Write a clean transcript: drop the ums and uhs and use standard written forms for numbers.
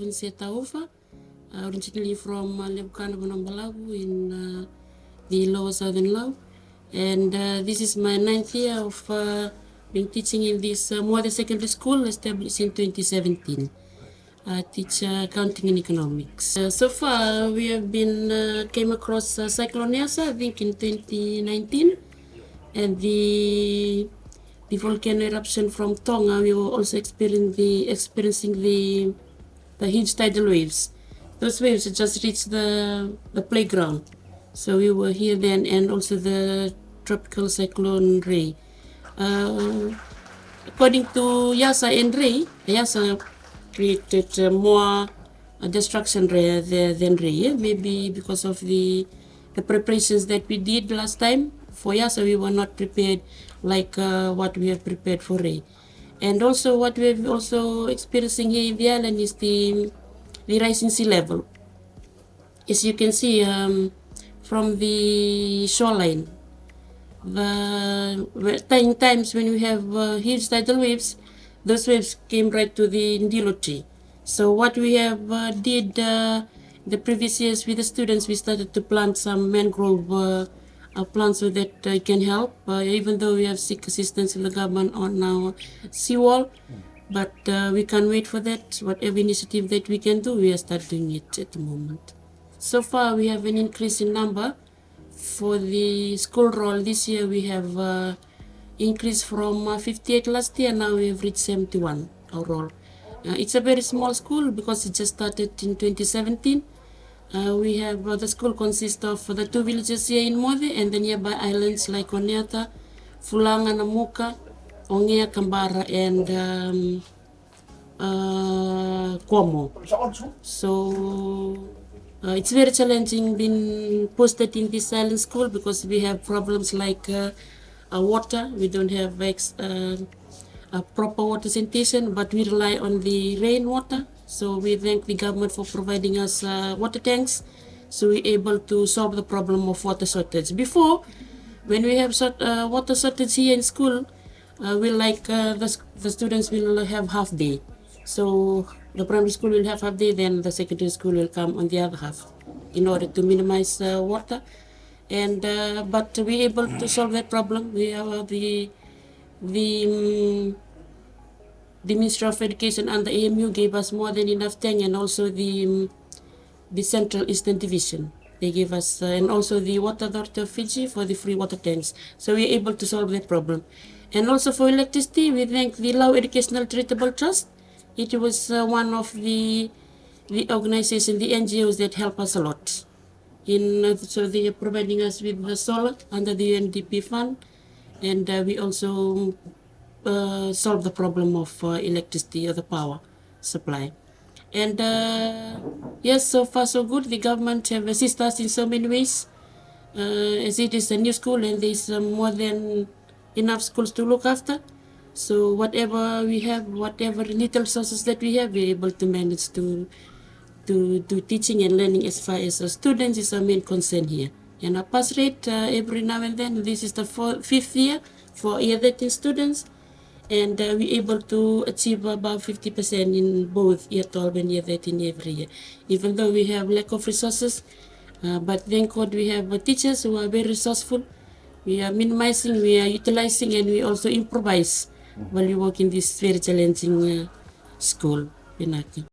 Vunisei Taufa, originally from Lebukana Bonambalagu in the lower southern Lao. And this is my 9th year of being teaching in this Moce Secondary School, established in 2017. I teach accounting and economics. So far, we have been came across Cyclone Yasa, I think in 2019, and the volcano eruption from Tonga. We were also experiencing the huge tidal waves. Those waves just reached the playground. So we were here then, and also the tropical cyclone Ray. According to Yasa and Ray, Yasa created more destruction than Ray. Maybe because of the preparations that we did last time. For Yasa, we were not prepared like what we have prepared for Ray. And also what we're also experiencing here in the island is the rising sea level. As you can see from the shoreline, in times when we have huge tidal waves, those waves came right to the Ndilo tree. So what we have did the previous years with the students, we started to plant some mangrove plants so that it can help, even though we have seek assistance from the government on our seawall. But we can't wait for that. Whatever initiative that we can do, we are start doing it at the moment. So far, we have an increase in number. For the school roll this year, we have increased from 58 last year. Now we have reached 71 our roll. It's a very small school because it just started in 2017. We have the school consists of the 2 villages here in Mode and the nearby islands like Oneata, Fulanga, Namuka, Ongea, Kambara, and Cuomo. So it's very challenging being posted in this island school because we have problems like water. We don't have a proper water sanitation, but we rely on the rainwater. So we thank the government for providing us water tanks, so we're able to solve the problem of water shortage. Before, when we have water shortage here in school, we like the students will have half day. So the primary school will have half day, then the secondary school will come on the other half, in order to minimize water. And but we're able to solve that problem. We have the Ministry of Education and the AMU gave us more than enough tank, and also the Central Eastern Division. They gave us, and also the Water Authority of Fiji for the free water tanks. So we're able to solve that problem. And also for electricity, we thank the Lao Educational Charitable Trust. It was one of the organizations, the NGOs that help us a lot. So they are providing us with the solar under the UNDP fund, and we also solve the problem of electricity or the power supply. And yes, so far so good. The government have assisted us in so many ways. As it is a new school and there's more than enough schools to look after. So whatever we have, whatever little resources that we have, we're able to manage to do teaching and learning as far as students is our main concern here. And our pass rate every now and then, this is the 5th year for year 13 students. And we're able to achieve about 50% in both year 12 and year 13 every year. Even though we have lack of resources, but thank God we have teachers who are very resourceful. We are minimizing, we are utilizing, and we also improvise while we work in this very challenging school. Pinaki.